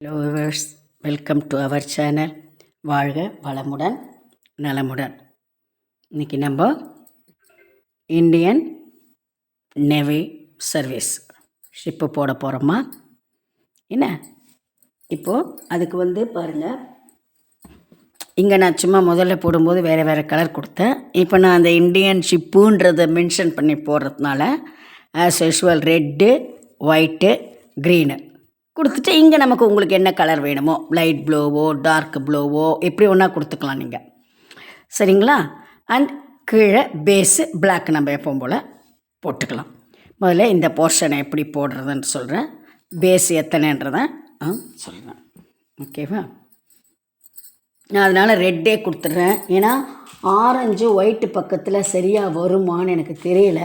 Hello viewers, welcome to our channel. வாழ்க வளமுடன் நலமுடன். இன்றைக்கி நம்ம இந்தியன் நேவி சர்வீஸ் ஷிப்பு போட போகிறோமா என்ன. இப்போது அதுக்கு பாருங்கள், இங்கே நான் சும்மா முதல்ல போடும்போது வேறு கலர் கொடுத்தேன். இப்போ நான் அந்த இந்தியன் ஷிப்புன்றதை மென்ஷன் பண்ணி போடுறதுனால as usual red, white, green கொடுத்துட்டு இங்கே நமக்கு உங்களுக்கு என்ன கலர் வேணுமோ, லைட் ப்ளூவோ டார்க் ப்ளூவோ எப்படி ஒன்றா கொடுத்துக்கலாம் நீங்கள், சரிங்களா. அண்ட் கீழே பேஸு பிளாக் நம்ம எப்பவும் போல் போட்டுக்கலாம். முதல்ல இந்த போர்ஷனை எப்படி போடுறதுன்னு சொல்கிறேன். பேஸ் எத்தனைன்றதை சொல்கிறேன், ஓகேவா. நான் அதனால் ரெட்டே கொடுத்துட்றேன். ஏன்னா ஆரஞ்சு ஒயிட்டு பக்கத்தில் சரியாக வருமானு எனக்கு தெரியல.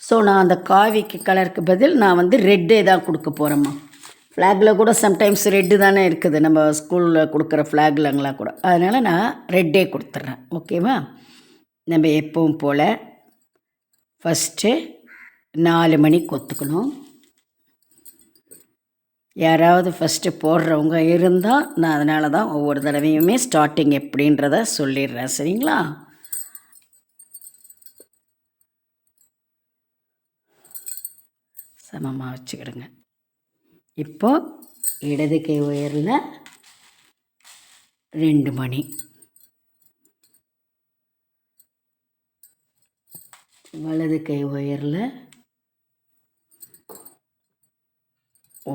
ஸோ நான் அந்த காவிக்கு கலருக்கு பதில் நான் ரெட்டே தான் கொடுக்க போகிறேம்மா. ஃப்ளாகில் கூட சம்டைம்ஸ் ரெட்டு தானே இருக்குது, நம்ம ஸ்கூலில் கொடுக்குற ஃப்ளாக்லங்களாம் கூட. அதனால் நான் ரெட்டே கொடுத்துட்றேன், ஓகேவா. நம்ம எப்பவும் போல் ஃபஸ்ட்டு 4 மணிக்கு ஒத்துக்கணும். யாராவது ஃபஸ்ட்டு போடுறவங்க இருந்தால் நான் அதனால தான் ஒவ்வொரு தடவையுமே ஸ்டார்டிங் எப்படின்றத சொல்லிடுறேன், சரிங்களா. சமமாக வச்சுக்கிடுங்க. இப்போது இடது கை உயரில் 2 மணி, வலது கை உயரில்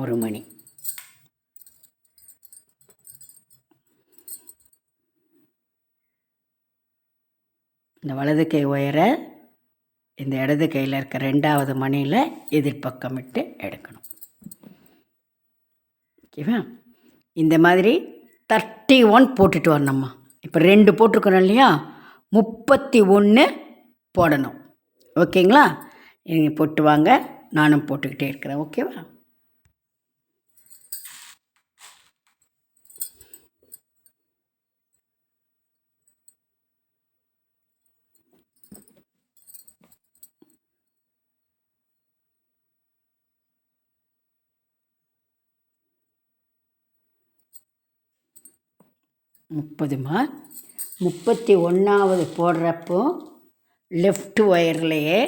1 மணி. இந்த வலது கை உயரை இந்த இடது கையில் இருக்க 2வது மணியில் எதிர்பக்கமிட்டு எடுக்கணும், ஓகேவா. இந்த மாதிரி 31 போட்டுட்டு வரணும்மா. இப்போ 2 போட்டிருக்கணும் இல்லையா, 31 போடணும், ஓகேங்களா. நீங்கள் போட்டு வாங்க, நானும் போட்டுக்கிட்டே இருக்கிறேன், ஓகேவா. முப்பதுமா 31வது போடுறப்போ லெஃப்ட் ஒயர்லேயே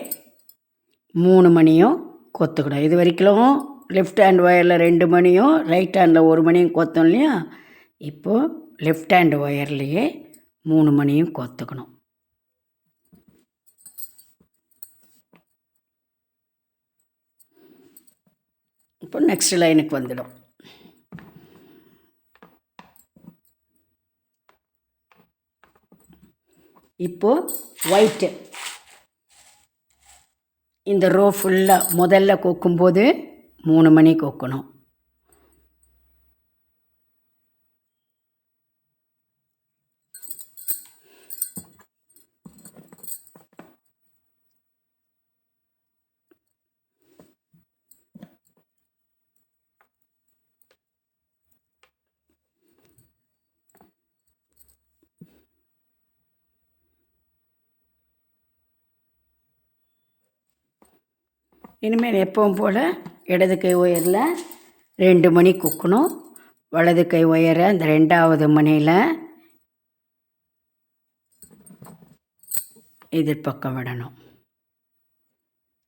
3 மணியும் கொத்துக்கணும். இது வரைக்கும் லெஃப்ட் ஹேண்ட் ஒயரில் 2 மணியும் ரைட் ஹேண்டில் 1 மணியும் கொத்தோம் இல்லையா. இப்போது லெஃப்ட் ஹேண்ட் ஒயர்லேயே 3 மணியும் கொத்துக்கணும். இப்போ நெக்ஸ்ட் லைனுக்கு வந்துடும். இப்போது ஒயிட்டு இந்த ரோ ஃபுல்லாக முதல்ல கொக்கும்போது 3 மணி கொக்கணும். இனிமேல் எப்பவும் போல் இடது கை உயரில் 2 மணி கொக்கணும். வலது கை உயர அந்த 2வது மணியில் எதிர்பக்கம் விடணும்.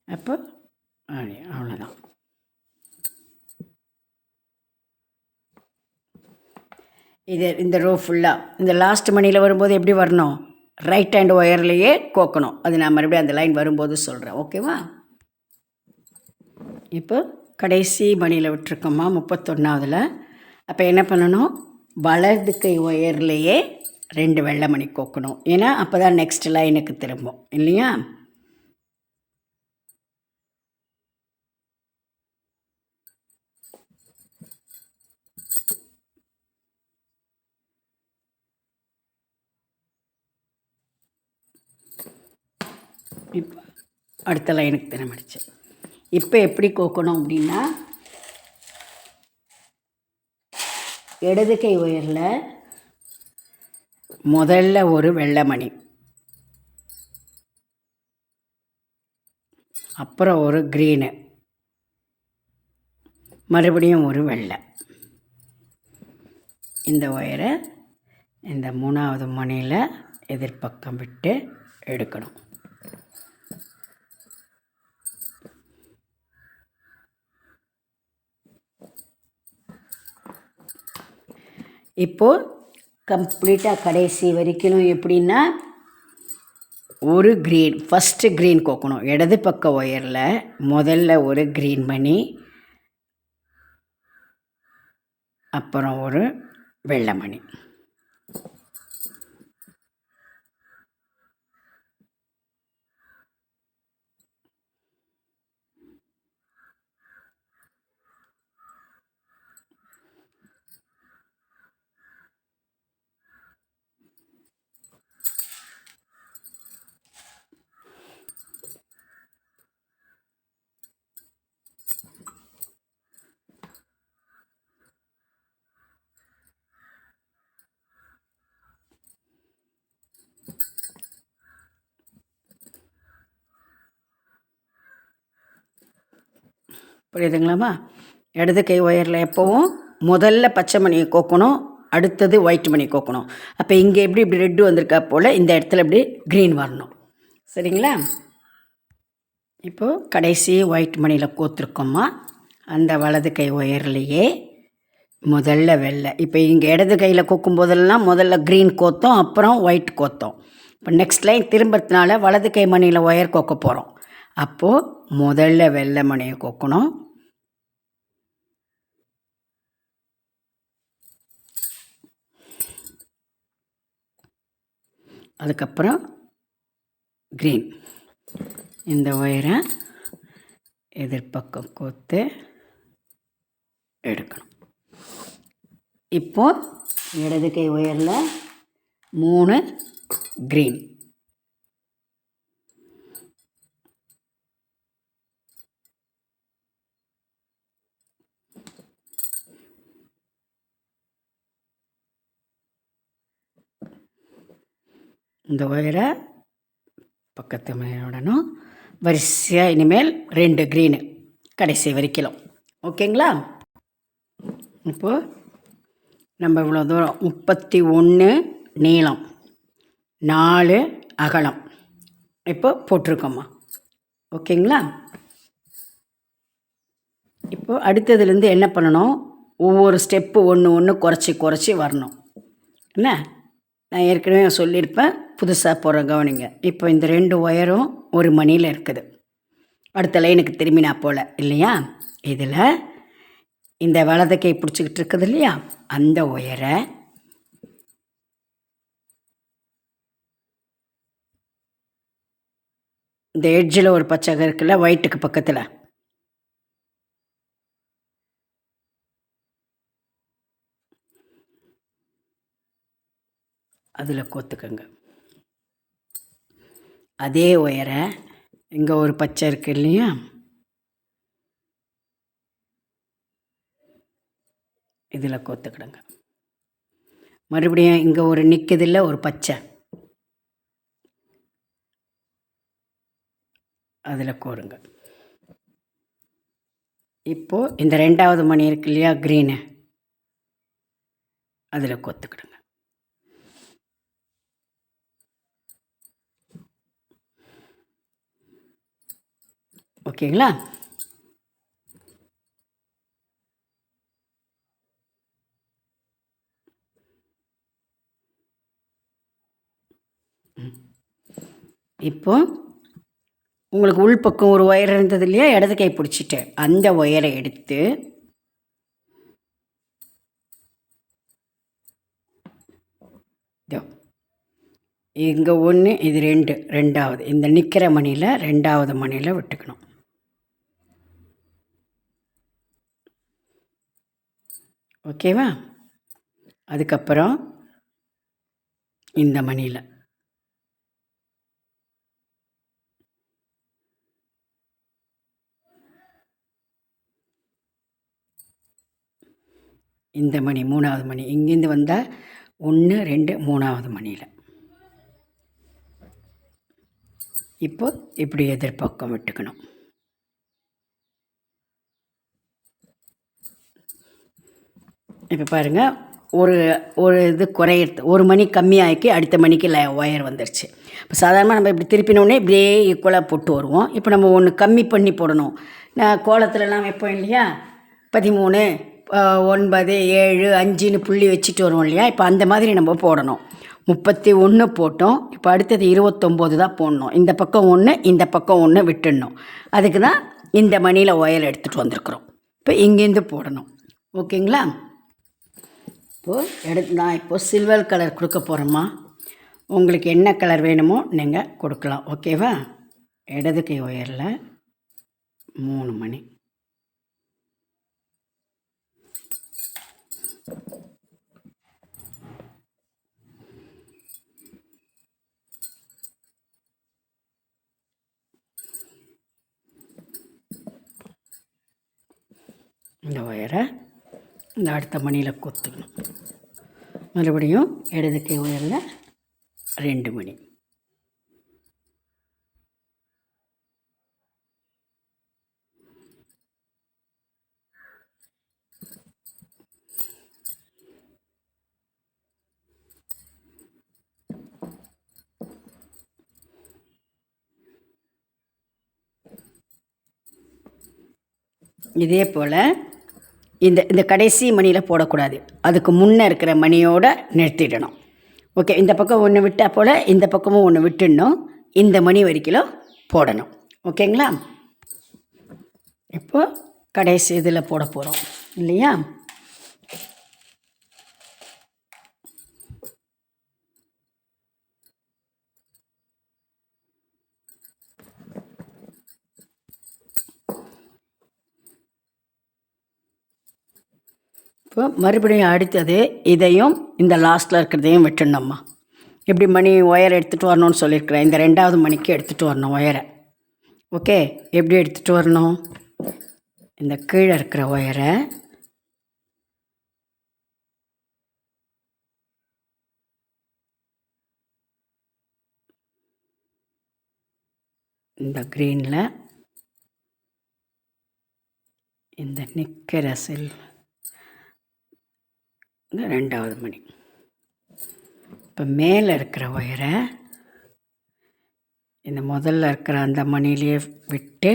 அப்போ அவ்வளோதான். இது இந்த ரோ ஃபுல்லாக இந்த லாஸ்ட் மணியில் வரும்போது எப்படி வரணும், ரைட் ஹேண்ட் ஒயர்லேயே கோக்கணும். அது நான் மறுபடியும் அந்த லைன் வரும்போது சொல்கிறேன், ஓகேவா. இப்போ கடைசி மணியில் விட்டுருக்கோம்மா 31வதில். அப்போ என்ன பண்ணணும், வலது கை ஒயர்லேயே 2 வெள்ளை மணி கோக்கணும். ஏன்னா அப்போ தான் நெக்ஸ்ட் லைனுக்கு திரும்பும் இல்லையா. இப்போ அடுத்த லைனுக்கு திரும்பிடுச்சு. இப்போ எப்படி கோக்கணும் அப்படின்னா, இடது கை உயரில் முதல்ல ஒரு வெள்ளை மணி, அப்புறம் ஒரு க்ரீனு, மறுபடியும் ஒரு வெள்ளை, இந்த ஒயரை இந்த 3வது முனையில் எதிர்பக்கம் விட்டு எடுக்கணும். இப்போது கம்ப்ளீட்டாக கடைசி வரைக்கும் எப்படின்னா ஒரு க்ரீன், ஃபஸ்ட்டு க்ரீன் கோக்கணும். இடது பக்க ஒயரில் முதல்ல ஒரு க்ரீன் மணி, அப்புறம் ஒரு வெள்ளை மணி. புரியுதுங்களாம்மா? இடது கை ஒயரில் எப்போவும் முதல்ல பச்சை மணியை கோக்கணும், அடுத்தது ஒயிட் மணி கோக்கணும். அப்போ இங்கே எப்படி இப்படி ரெட்டு வந்திருக்கா போல் இந்த இடத்துல இப்படி க்ரீன் வரணும். சரிங்களா? இப்போது கடைசி ஒயிட் மணியில் கோத்துருக்கோம்மா. அந்த வலது கை ஒயர்லேயே முதல்ல வெள்ளை. இப்போ இங்கே இடது கையில் கோக்கும் போதெல்லாம் முதல்ல க்ரீன் கோத்தோம், அப்புறம் ஒயிட் கோத்தோம். இப்போ நெக்ஸ்ட் லைன் திரும்பறதுனால வலது கை மணியில் ஒயர் கோக்க போகிறோம். அப்போது முதல்ல வெள்ளை மணியை கோக்கணும், அதுக்கப்புறம் க்ரீன். இந்த ஒயரை எதிர்பக்கம் கோத்து எடுக்கணும். இப்போது இடது கை ஒயரில் 3 க்ரீன், இந்த ஒயரை பக்கத்து மேலோடனும் வரிசையாக இனிமேல் 2 க்ரீனு கடைசி வரைக்கும். ஓகேங்களா? இப்போது நம்ம இவ்வளோ தூரம் 31 நீளம், 4 அகலம் இப்போ போட்டிருக்கோம்மா. ஓகேங்களா? இப்போது அடுத்ததுலேருந்து என்ன பண்ணணும், ஒவ்வொரு ஸ்டெப்பு ஒன்று குறைச்சி வரணும். என்ன, நான் ஏற்கனவே சொல்லியிருப்பேன், புதுசாக போகிற கவனிங்க. இப்போ இந்த 2 ஒயரும் ஒரு மணியில் இருக்குது. அடுத்த லைனுக்கு திரும்பினா போல் இல்லையா? இதில் இந்த வலது கை பிடிச்சிக்கிட்டு இருக்குது இல்லையா, அந்த ஒயரை இந்த எட்ஜில் ஒரு பச்சை இருக்குல்ல ஒயிட்டுக்கு பக்கத்தில், அதில் கோத்துக்கங்க. அதே ஒயரை இங்கே ஒரு பச்சை இருக்குது இல்லையா, இதில் கோத்துக்கிடுங்க. மறுபடியும் இங்கே ஒரு நிற்குதில்ல ஒரு பச்சை, அதில் கோருங்க. இப்போது இந்த 2வது மணி இருக்கு இல்லையா க்ரீனு, அதில் கோத்துக்கிடுங்க. ஓகேங்களா? இப்போ உங்களுக்கு உள்பக்கம் ஒரு ஒயர் இருந்தது இல்லையா, இடது கை பிடிச்சிட்டு அந்த ஒயரை எடுத்து இங்கே 1, இது 2, 2வது இந்த நிற்கிற மணியில் 2வது மணியில் விட்டுக்கணும். ஓகேவா? அதுக்கப்புறம் இந்த மணியில் இந்த மணி 3வது மணி, இங்கேருந்து வந்தால் 1, 2, 3வது மணியில். இப்போ இப்படி எதிர்பக்கம் விட்டுக்கணும். இப்போ பாருங்கள், ஒரு ஒரு இது குறையிறது, ஒரு மணி கம்மியாகி அடுத்த மணிக்கு ஒயர் வந்துருச்சு. இப்போ சாதாரணமாக நம்ம இப்படி திருப்பினோடனே இப்படியே ஈக்குவலாக போட்டு வருவோம். இப்போ நம்ம ஒன்று கம்மி பண்ணி போடணும். நான் கோலத்துலலாம் வைப்போம் இல்லையா, 13 9 7 5ன்னு புள்ளி வச்சுட்டு வருவோம் இல்லையா, இப்போ அந்த மாதிரி நம்ம போடணும். 31 போட்டோம். இப்போ அடுத்தது 29 தான் போடணும். இந்த பக்கம் 1 இந்த பக்கம் 1 விட்டுடணும். அதுக்கு தான் இந்த மணியில் ஒயர் எடுத்துகிட்டு வந்திருக்குறோம். இப்போ இங்கேருந்து போடணும். ஓகேங்களா? இப்போது நான் இப்போது சில்வர் கலர் கொடுக்க போகிறேம்மா. உங்களுக்கு என்ன கலர் வேணுமோ நீங்கள் கொடுக்கலாம். ஓகேவா? இடது கை ஒயரில் 3 மணி. இந்த ஒயரை இந்த அடுத்த மணியில் கொத்துக்கணும். மறுபடியும் இடது கை ஒயரில் 2 மணி. இதே போல் இந்த கடைசி மணியில் போடக்கூடாது, அதுக்கு முன்னே இருக்கிற மணியோடு நிறுத்திடணும். ஓகே, இந்த பக்கம் ஒன்று விட்டால் போல் இந்த பக்கமும் ஒன்று விட்டுடணும். இந்த மணி வரைக்கும் போடணும். ஓகேங்களா? இப்போது கடைசி இதில் போட போகிறோம் இல்லையா? இப்போ மறுபடியும் அடுத்தது இதையும் இந்த லாஸ்ட்டில் இருக்கிறதையும் விட்டுடணும்மா. எப்படி மணி ஒயர் எடுத்துகிட்டு வரணும்னு சொல்லியிருக்கிறேன், இந்த 2வது மணிக்கு எடுத்துகிட்டு வரணும் ஒயரை. ஓகே, எப்படி எடுத்துகிட்டு வரணும்? இந்த கீழே இருக்கிற ஒயரை இந்த க்ரீனில் இந்த நிற்கிற இந்த 2வது மணி. இப்போ மேலே இருக்கிற ஒயரை இந்த முதல்ல இருக்கிற அந்த மணிலேயே விட்டு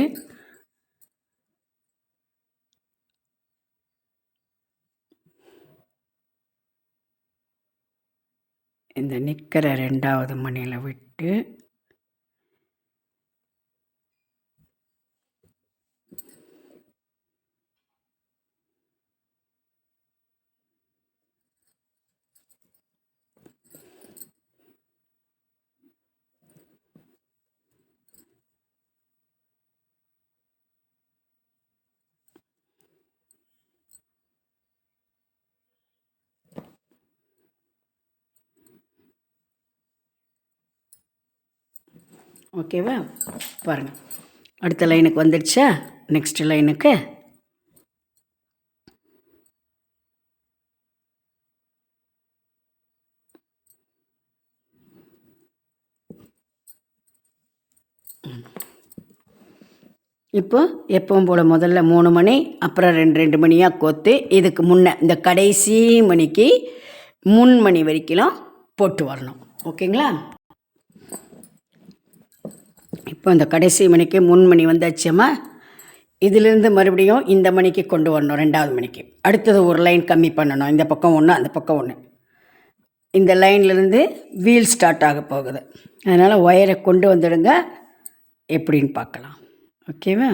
இந்த நிற்கிற 2வது மணியில் விட்டு ஓகேவா? பாருங்கள், அடுத்த லைனுக்கு வந்துடுச்சா? நெக்ஸ்ட் லைனுக்கு இப்போ எப்பவும் போல் முதல்ல 3 மணி, அப்புறம் 2 மணியாக கோத்து இதுக்கு முன்னே இந்த கடைசி மணிக்கு முன் மணி வரைக்கும் போட்டு வரணும். ஓகேங்களா? இப்போ இந்த கடைசி மணிக்கு முன்மணி வந்தாச்சம்மா. இதிலிருந்து மறுபடியும் இந்த மணிக்கு கொண்டு வரணும், 2வது மணிக்கு. அடுத்தது ஒரு லைன் கம்மி பண்ணணும். இந்த பக்கம் 1 அந்த பக்கம் 1. இந்த லைன்லேருந்து வீல் ஸ்டார்ட் ஆக போகுது. அதனால் ஒயரை கொண்டு வந்துடுங்க, எப்படின்னு பார்க்கலாம். ஓகேவா?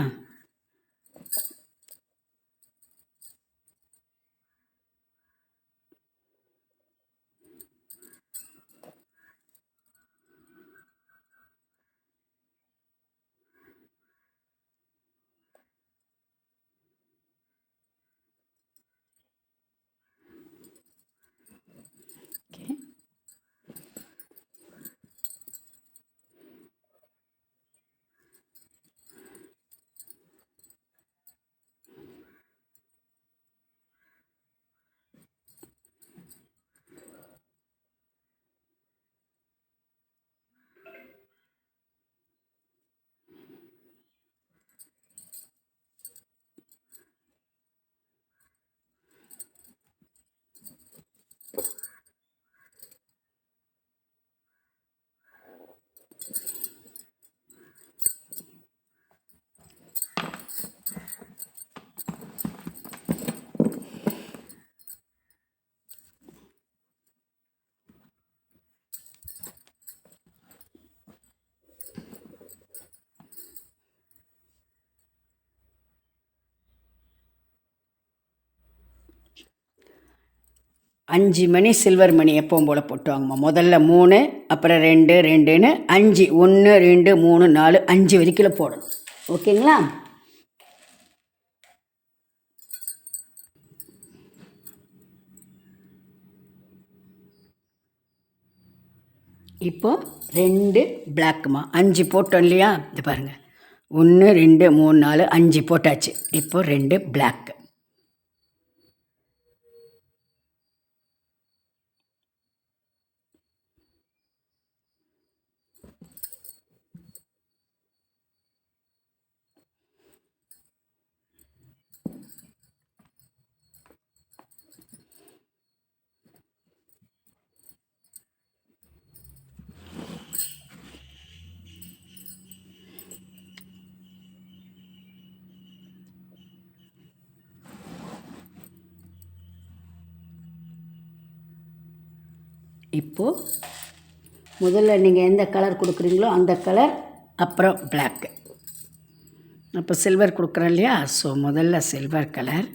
5 மணி சில்வர் மணி எப்பவும் போல் போட்டு வாங்கம்மா. முதல்ல 3, அப்புறம் 2, 2ன்னு 5, 1, 2, 3, 4, 5 வரைக்கும் போடணும். ஓகேங்களா? இப்போது 2 பிளாக்குமா. 5 போட்டோம் இல்லையா? இது பாருங்கள், 1, 2, 3, 4, 5 போட்டாச்சு. இப்போது 2 பிளாக்கு. இப்போது முதல்ல நீங்கள் எந்த கலர் கொடுக்குறீங்களோ அந்த கலர், அப்புறம் பிளாக்கு. அப்போ சில்வர் கொடுக்குறோம் இல்லையா? ஸோ முதல்ல சில்வர் கலர்,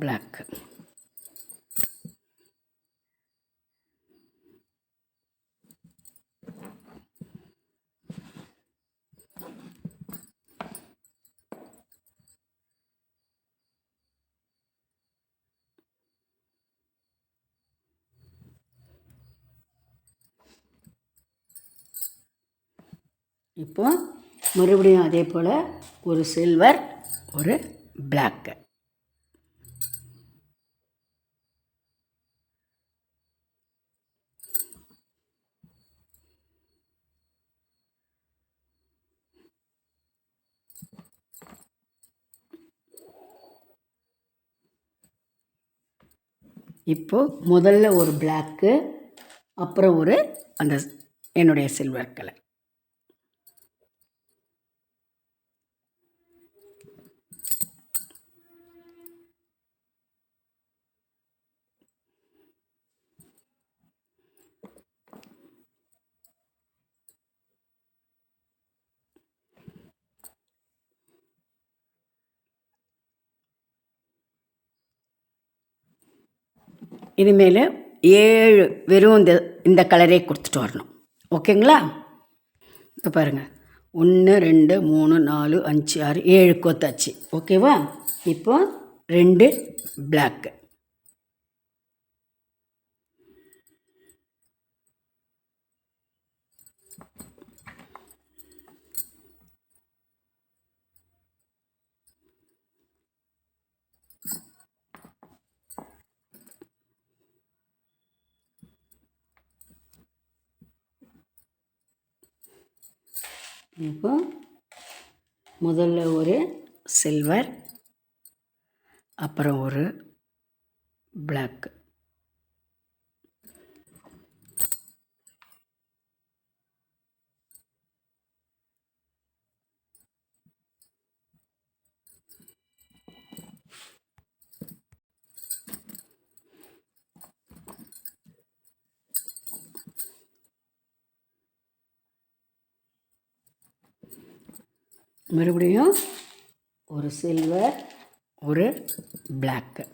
பிளாக்கு. இப்போ மறுபடியும் அதே போல் ஒரு சில்வர், ஒரு பிளாக்கு. இப்போது முதல்ல ஒரு பிளாக்கு, அப்புறம் ஒரு அந்த என்னுடைய சில்வர் கலர். இனிமேல் 7 வெறும் இந்த கலரே கொடுத்துட்டு வரணும். ஓகேங்களா? இப்போ பாருங்கள், 1, 2, 3, 4, 5, 6, 7 கோத்தாச்சு. ஓகேவா? இப்போ 2 பிளாக்கு. இப்போ முதல்ல ஒரு சில்வர், அப்புறம் ஒரு பிளாக். மறுபடியும் ஒரு சில்வர், ஒரு பிளாக்கு.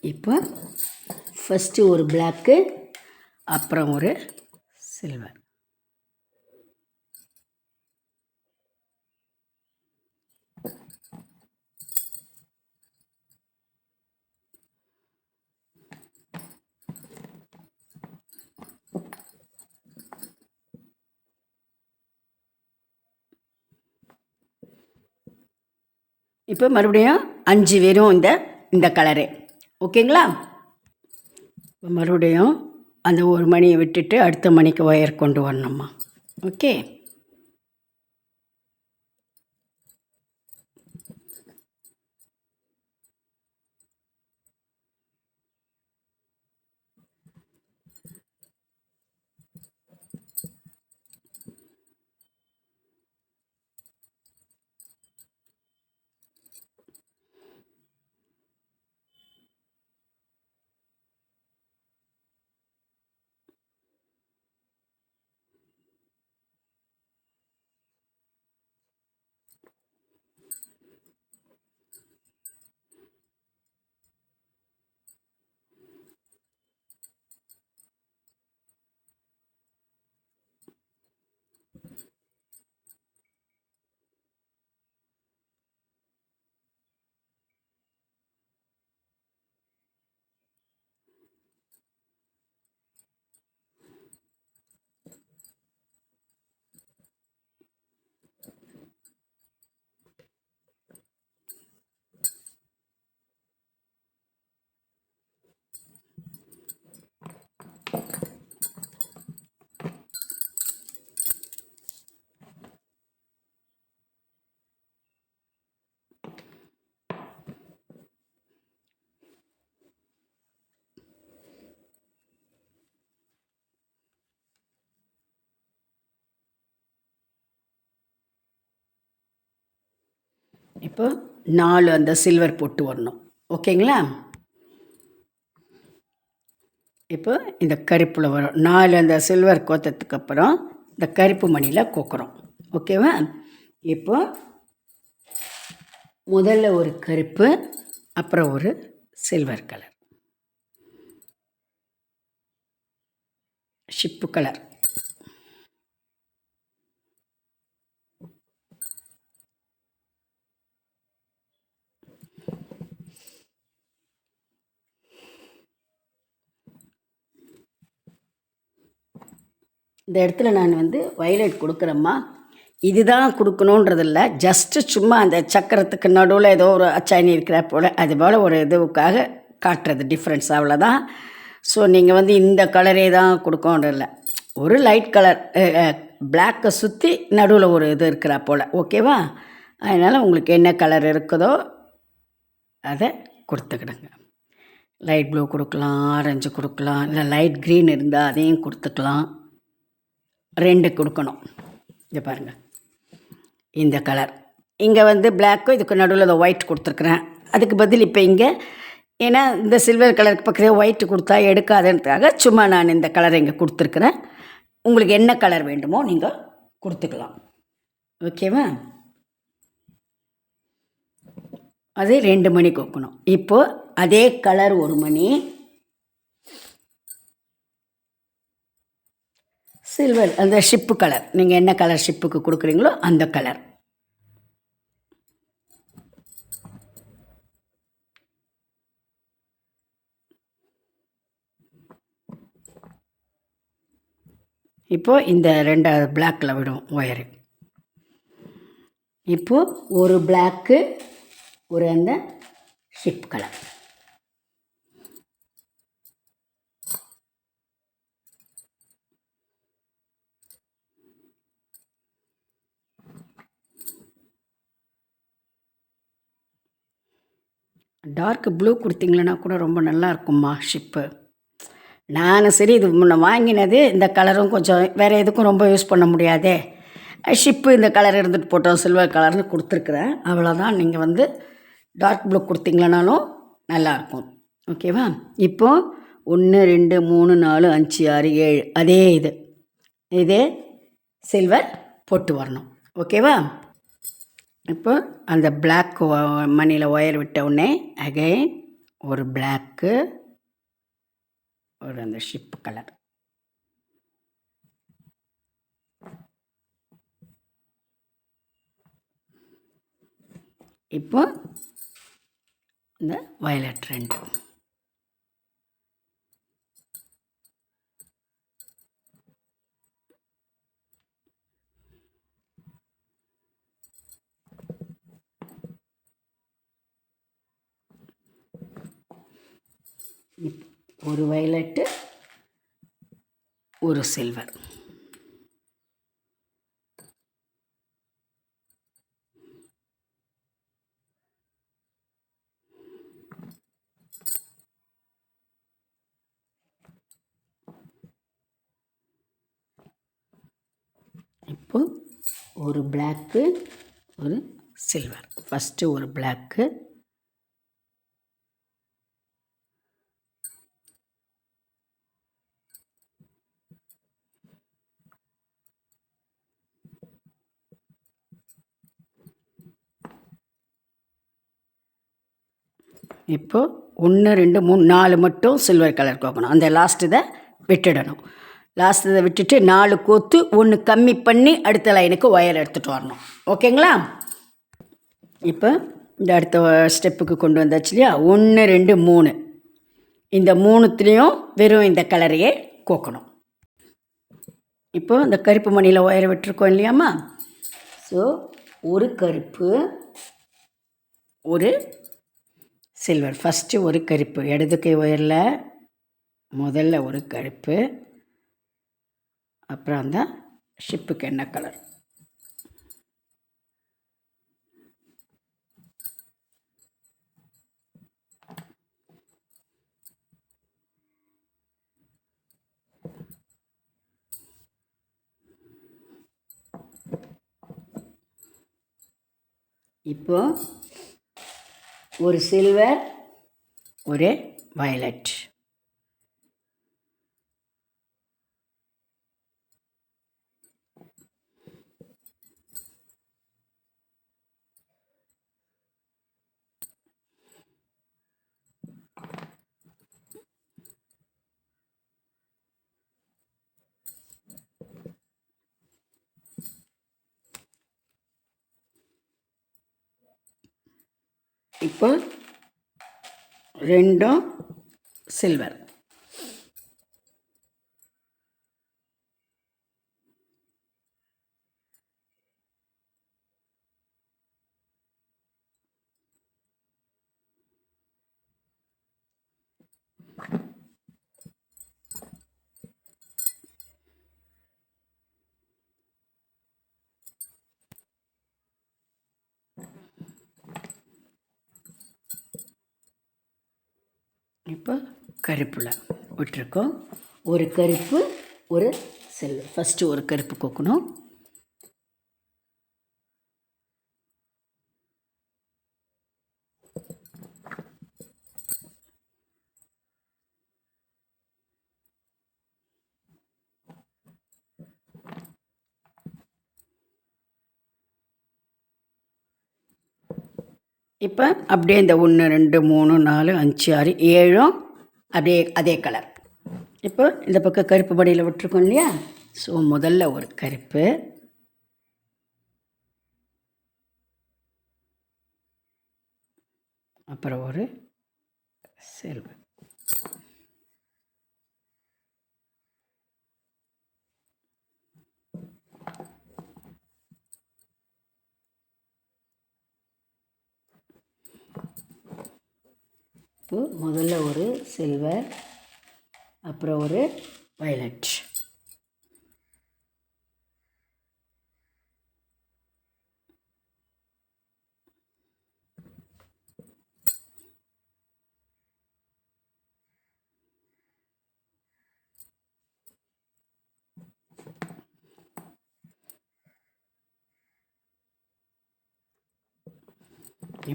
இப்போ ஃபஸ்ட்டு ஒரு பிளாக்கு, அப்புறம் ஒரு சில்வர். இப்போ மறுபடியும் 5 வெறும் இந்த கலரு. ஓகேங்களா? மறுபடியும் அந்த ஒரு மணியை விட்டுட்டு அடுத்த மணிக்கு ஒயர் கொண்டு வரணும்மா. ஓகே? இப்போ 4 அந்த சில்வர் பொட்டு வரணும். ஓகேங்களா? இப்போ இந்த கருப்பில் வரும் 4 அந்த சில்வர் கோத்ததுக்கப்புறம் இந்த கருப்பு மணியில் கோக்குறோம். ஓகேவா? இப்போ முதல்ல ஒரு கருப்பு, அப்புறம் ஒரு சில்வர் கலர், ஷிப்பு கலர். இந்த இடத்துல நான் வயலட் கொடுக்குறேம்மா. இதுதான் கொடுக்கணுன்றதில்ல, ஜஸ்ட்டு சும்மா அந்த சக்கரத்துக்கு நடுவில் ஏதோ ஒரு அச்சாணி இருக்கிற போல் அது போல் ஒரு இதுவுக்காக காட்டுறது டிஃப்ரென்ஸ், அவ்வளோதான். ஸோ நீங்கள் இந்த கலரே தான் கொடுக்கணுன்றதில்ல, ஒரு லைட் கலர் பிளாக்கை சுற்றி நடுவில் ஒரு இது இருக்கிறா போல். ஓகேவா? அதனால் உங்களுக்கு என்ன கலர் இருக்குதோ அதை கொடுத்துக்கிடுங்க. லைட் ப்ளூ கொடுக்கலாம், ஆரஞ்சு கொடுக்கலாம், இல்லை லைட் க்ரீன் இருந்தால் அதையும் கொடுத்துக்கலாம். 2 கொடுக்கணும். இதை பாருங்கள், இந்த கலர் இங்கே பிளாக்கும் இதுக்கு நடுவில் அதை ஒயிட் கொடுத்துருக்குறேன். அதுக்கு பதில் இப்போ இங்கே ஏன்னா இந்த சில்வர் கலருக்கு பக்கத்தில் ஒயிட்டு கொடுத்தா எடுக்காதுன்றதுக்காக சும்மா நான் இந்த கலரை இங்கே கொடுத்துருக்குறேன். உங்களுக்கு என்ன கலர் வேண்டுமோ நீங்கள் கொடுத்துக்கலாம். ஓகேவா? அது 2 மணி கோக்கணும். இப்போது அதே கலர் 1 மணி, சில்வர் அந்த ஷிப்பு கலர், நீங்கள் என்ன கலர் ஷிப்புக்கு கொடுக்குறீங்களோ அந்த கலர். இப்போது இந்த 2 பிளாக்கில் விடும் ஒயரு. இப்போது ஒரு பிளாக்கு, ஒரு அந்த ஷிப் கலர். டார்க் ப்ளூ கொடுத்தீங்களன்னா கூட ரொம்ப நல்லா இருக்கும்மா ஷிப்பு. நான் சரி இது முன்ன வாங்கினது இந்த கலரும் கொஞ்சம் வேறு எதுக்கும் ரொம்ப யூஸ் பண்ண முடியாதே, ஷிப்பு இந்த கலர் இருந்துட்டு போட்டோம் சில்வர் கலர்னு கொடுத்துருக்குறேன். அவ்வளோதான். நீங்கள் டார்க் ப்ளூ கொடுத்தீங்களனாலும் நல்லாயிருக்கும். ஓகேவா? இப்போது 1 2 3 4 5 6 7 அதே இதே சில்வர் போட்டு வரணும். ஓகேவா? இப்போ அந்த பிளாக் மணியில் ஒயர் விட்ட உடனே அகைன் ஒரு பிளாக்கு, ஒரு அந்த ஷிப் கலர். இப்போ இந்த வயலட் 2. ஒரு வயலட்டு, ஒரு சில்வர். இப்போ ஒரு பிளாக்கு, ஒரு சில்வர். ஃபஸ்ட்டு ஒரு பிளாக்கு, இப்போது 1 2 3 4 மட்டும் சில்வர் கலர் கோக்கணும். அந்த லாஸ்ட் இதை விட்டுடணும். லாஸ்ட் இதை விட்டுட்டு 4 கோத்து 1 கம்மி பண்ணி அடுத்த லைனுக்கு ஒயர் எடுத்துகிட்டு வரணும். ஓகேங்களா? இப்போ இந்த அடுத்த ஸ்டெப்புக்கு கொண்டு வந்தாச்சு இல்லையா? 1 2 3 இந்த 3த்துலேயும் வெறும் இந்த கலரையே கோக்கணும். இப்போ இந்த கருப்பு மணியில் ஒயரை விட்டுருக்கோம் இல்லையாம்மா? ஸோ ஒரு கருப்பு, ஒரு சில்வர். ஃபஸ்ட்டு ஒரு கருப்பு, இடது கை ஒயரில் முதல்ல ஒரு கருப்பு, அப்புறம் அந்த ஷிப்புக்கு என்ன கலர். இப்போ ஒரு சில்வர், ஒரு வயலட். இப்போ ரெண்டும் சில்வர். இப்போ கருப்பில் விட்டுருக்கோம். ஒரு கருப்பு, ஒரு சில்வர். ஃபஸ்ட்டு ஒரு கருப்பு கொக்கணும். இப்போ அப்படியே இந்த 1 2 3 4 5 6 7 அப்படியே அதே கலர். இப்போ இந்த பக்கம் கருப்பு படியில் விட்டுருக்கோம் இல்லையா? ஸோ முதல்ல ஒரு கருப்பு, அப்புறம் ஒரு சில்வர். இப்போ முதல்ல ஒரு சில்வர், அப்புறம் ஒரு வயலட்.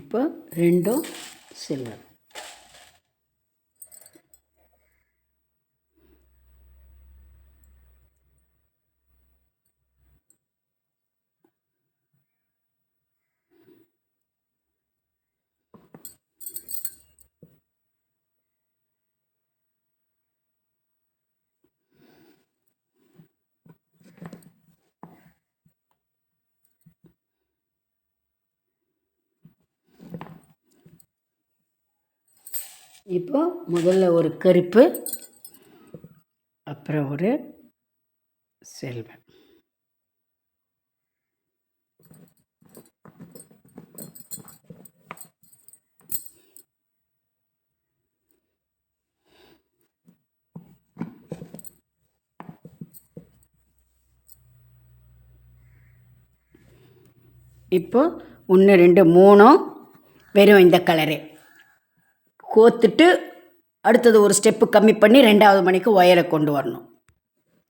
இப்போ ரெண்டும் சில்வர். இப்போ முதல்ல ஒரு கருப்பு, அப்புறம் ஒரு சில்வர். இப்போ 1 2 3 வெறும் இந்த கலரு கோத்துட்டு அடுத்தது ஒரு ஸ்டெப்பு கம்மி பண்ணி 2வது மணிக்கு ஒயரை கொண்டு வரணும்.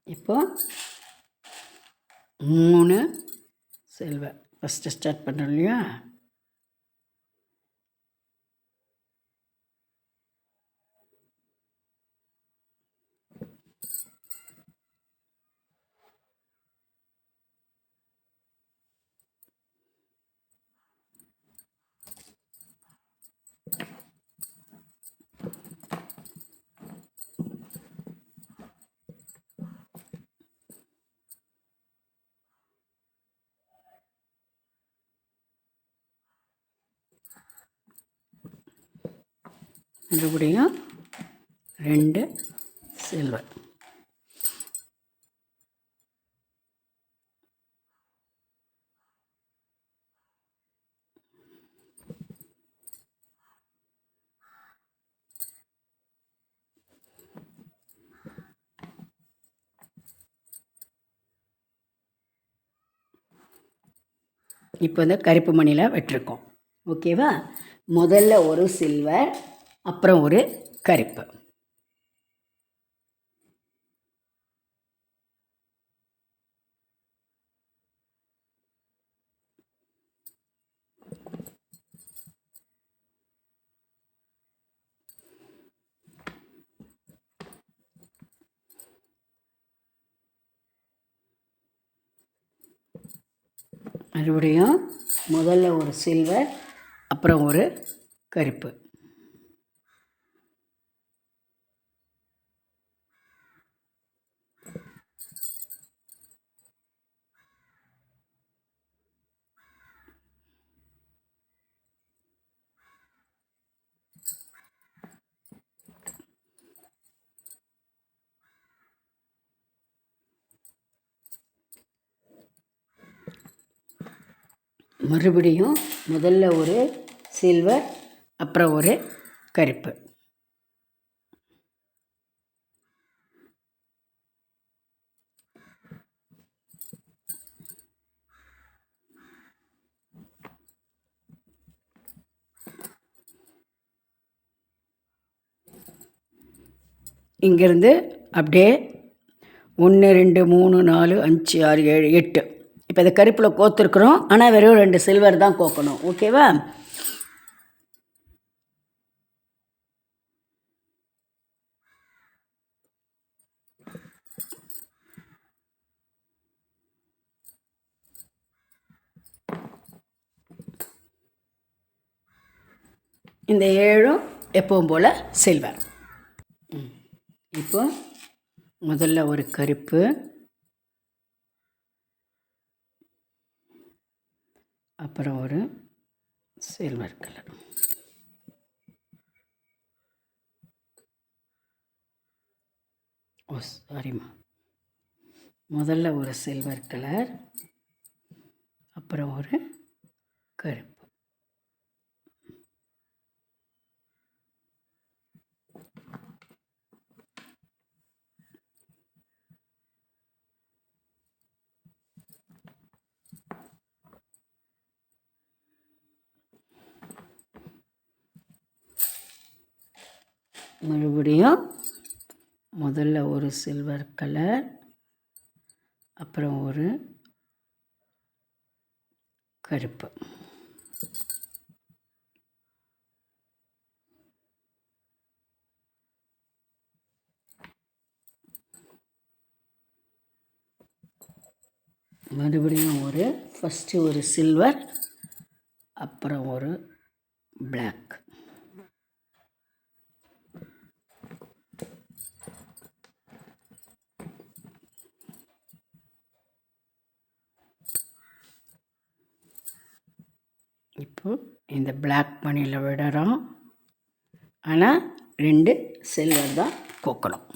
இப்போ 3 சில்வர் ஃபஸ்ட்டு ஸ்டார்ட் பண்ணுறோம் இல்லையா? மறுபடியும் 2 சில்வர். இப்போ இந்த கருப்பு மணியில் விட்டுருக்கோம். ஓகேவா? முதல்ல ஒரு சில்வர், அப்புறம் ஒரு கருப்பு. மறுபடியும் முதல்ல ஒரு சில்வர், அப்புறம் ஒரு கருப்பு. மறுபடியும் முதல்ல ஒரு சில்வர், அப்புறம் ஒரு கருப்பு. இங்கேருந்து அப்படியே 1 2 3 4 5 6 7 8. இப்போ இந்த கருப்பில் கோத்துருக்குறோம், ஆனால் வெறும் 2 சில்வர் தான் கோக்கணும். ஓகேவா? இந்த 7ம் எப்பவும் போல் சில்வர். இப்போ முதல்ல ஒரு கருப்பு, அப்புறம் ஒரு சில்வர் கலர். ஓ சாரிம்மா, முதல்ல ஒரு சில்வர் கலர், அப்புறம் ஒரு கருப்பு. மறுபடியும் முதல்ல ஒரு சில்வர் கலர், அப்புறம் ஒரு கருப்பு. மறுபடியும் ஃபஸ்ட்டு ஒரு சில்வர், அப்புறம் ஒரு பிளாக். இப்போ இந்த பிளாக் மணியில் விடுறோம், ஆனால் 2 சில்வர் தான் கோக்கணும்.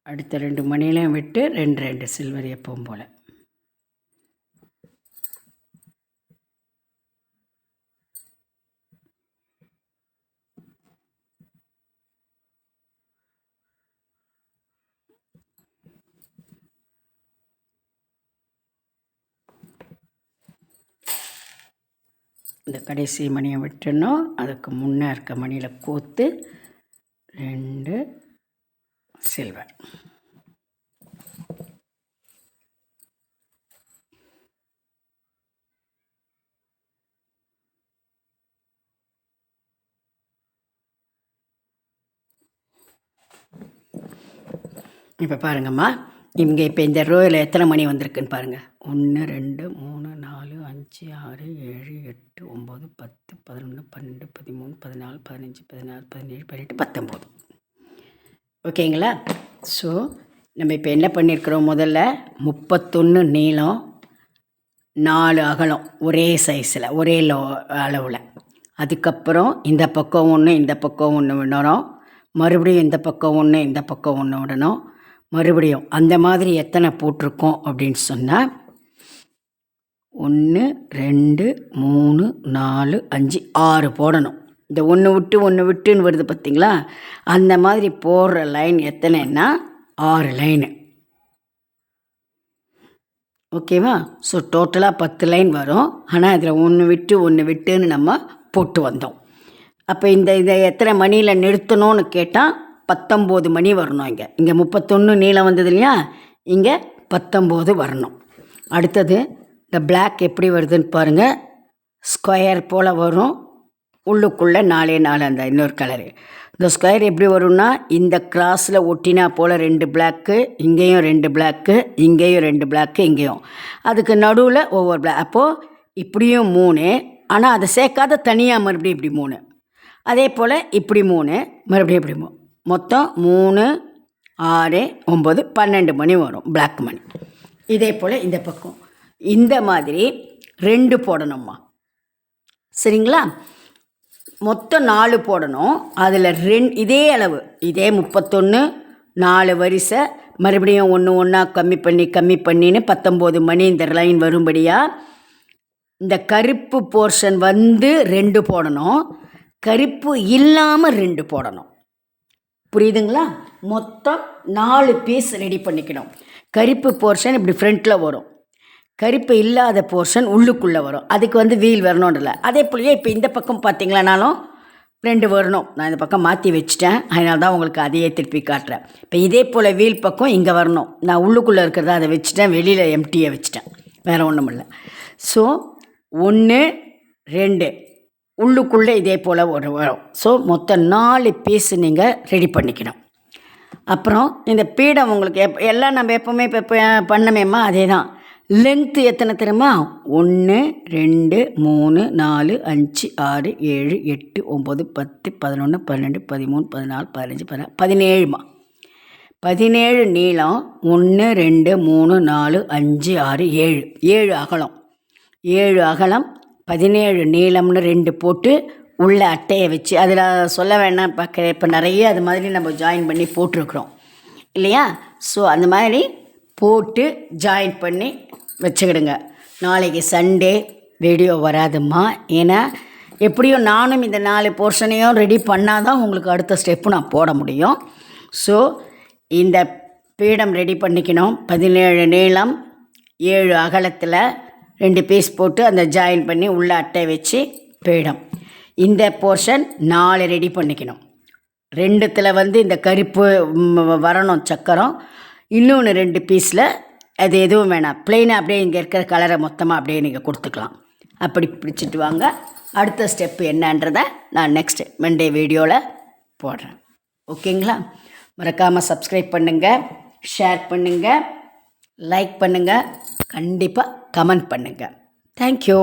அடுத்த 2 மணிலையும் விட்டு 2 சில்வர் எப்பவும் போல். இந்த கடைசி மணியை விட்டுணும், அதுக்கு முன்னே இருக்க மணியில் கோத்து 2 சில்வர். இப்போ பாருங்கம்மா, இங்கே இப்போ இந்த ரோயில் எத்தனை மணி வந்திருக்குன்னு பாருங்கள். 1 2 3 4 5 6 7 8 9 10 11 12 13 14 15 16 17 18 19. ஓகேங்களா? ஸோ நம்ம இப்போ என்ன பண்ணியிருக்கிறோம், முதல்ல 31 நீளம், 4 அகலம், ஒரே சைஸில் ஒரே அளவில். அதுக்கப்புறம் இந்த பக்கம் ஒன்று, இந்த பக்கம் ஒன்று விடணும். மறுபடியும் இந்த பக்கம் ஒன்று, இந்த பக்கம் ஒன்று விடணும். மறுபடியும் அந்த மாதிரி எத்தனை போட்டிருக்கோம் அப்படின்னு சொன்னால் 1 2 3 4 5 6 போடணும். இந்த ஒன்று விட்டு ஒன்று விட்டுன்னு வருது பார்த்திங்களா, அந்த மாதிரி போடுற லைன் எத்தனைன்னா 6 லைனு. ஓகேவா? ஸோ டோட்டலாக 10 லைன் வரும். ஆனால் அதில் ஒன்று விட்டுன்னு நம்ம போட்டு வந்தோம். அப்போ இதை எத்தனை மணியில் நிறுத்தணும்னு கேட்டால் 19 மணி வரணும். இங்கே 31 நீளம் வந்தது இல்லையா, இங்கே 19 வரணும். அடுத்தது இந்த பிளாக் எப்படி வருதுன்னு பாருங்கள். ஸ்கொயர் போல் வரும், உள்ளுக்குள்ளே 4 அந்த இன்னொரு கலரு. இந்த ஸ்கொயர் எப்படி வரும்னா, இந்த கிராஸில் ஒட்டினா போல் 2 பிளாக்கு, இங்கேயும் 2 பிளாக்கு, இங்கேயும் 2 பிளாக்கு, இங்கேயும் அதுக்கு நடுவில் ஒவ்வொரு பிளாக். அப்போது இப்படியும் 3, ஆனால் அதை சேர்க்காத தனியாக மறுபடியும் இப்படி 3, அதே போல் இப்படி 3, மறுபடியும் இப்படி 3, மொத்தம் 3, 6, 9, 12 மணி வரும் பிளாக் மணி. இதே போல் இந்த பக்கம் இந்த மாதிரி 2 போடணும்மா. சரிங்களா? மொத்தம் 4 போடணும். அதில் 2 இதே அளவு, இதே 31, 4 வரிசை, மறுபடியும் ஒன்று கம்மி பண்ணின்னு 19 மணி இந்த லைன் வரும்படியாக இந்த கருப்பு போர்ஷன் 2 போடணும், கருப்பு இல்லாமல் 2 போடணும். புரியுதுங்களா? மொத்தம் 4 பீஸ் ரெடி பண்ணிக்கணும். கருப்பு போர்ஷன் இப்படி ஃப்ரண்ட்டில் வரும், கருப்பு இல்லாத போர்ஷன் உள்ளுக்குள்ளே வரும். அதுக்கு வீல் வரணும்ல. அதே போலயே இப்போ இந்த பக்கம் பார்த்திங்களானாலும் 2 வரணும். நான் இந்த பக்கம் மாற்றி வச்சுட்டேன், அதனால தான் உங்களுக்கு அதையே திருப்பி காட்டுறேன். இப்போ இதே போல் வீல் பக்கம் இங்கே வரணும். நான் உள்ளுக்குள்ளே இருக்கிறத அதை வச்சுட்டேன், வெளியில் எம்டியை வச்சுட்டேன், வேறு ஒன்றும் இல்லை. ஸோ 1, 2 உள்ளுக்குள்ளே இதே போல் வரும். ஸோ மொத்தம் 4 பீஸ் நீங்கள் ரெடி பண்ணிக்கணும். அப்புறம் இந்த பீடம் உங்களுக்கு எல்லாம் நம்ம எப்போவுமே இப்போ பண்ணமேம்மா அதே தான். லென்த்து எத்தனை தெரியுமா? 1, 2, 3, 4, 5, 6, 7, 8, 9, 10, 11, 12, 13, 14, 15, 16, 17மா. 17 நீளம். 1, 2, 3, 4, 5, 6, 7, 7 அகலம். 7 அகலம், 17 நீளம்னு 2 போட்டு உள்ள அட்டையை வச்சு, அதில் சொல்ல வேணாம் பார்க்குறேன், இப்போ நிறைய அது மாதிரி நம்ம ஜாயின் பண்ணி போட்டிருக்குறோம் இல்லையா? ஸோ அந்த மாதிரி போட்டு ஜாயின் பண்ணி வச்சுக்கிடுங்க. நாளைக்கு சண்டே வீடியோ வராதும்மா. ஏன்னா எப்படியும் நானும் இந்த 4 போர்ஷனையும் ரெடி பண்ணால் தான் உங்களுக்கு அடுத்த ஸ்டெப்பு நான் போட முடியும். ஸோ இந்த பீடம் ரெடி பண்ணிக்கணும். 17 நீளம், 7 அகலத்தில் 2 பீஸ் போட்டு அந்த ஜாயின் பண்ணி உள்ள அட்டை வச்சு பீடம். இந்த போர்ஷன் 4 ரெடி பண்ணிக்கணும். 2த்தில் இந்த கருப்பு வரணும் சக்கரம், இன்னொன்று 2 பீஸில் அது எதுவும் வேணாம், பிளெயினாக அப்படியே இங்கே இருக்கிற கலரை மொத்தமாக அப்படியே நீங்கள் கொடுத்துக்கலாம். அப்படி பிடிச்சிட்டு வாங்க. அடுத்த ஸ்டெப்பு என்னன்றதை நான் நெக்ஸ்ட் மண்டே வீடியோவில் போடுறேன். ஓகேங்களா? மறக்காமல் சப்ஸ்கிரைப் பண்ணுங்கள், ஷேர் பண்ணுங்கள், லைக் பண்ணுங்கள், கண்டிப்பாக கமெண்ட் பண்ணுங்கள். தேங்க்யூ.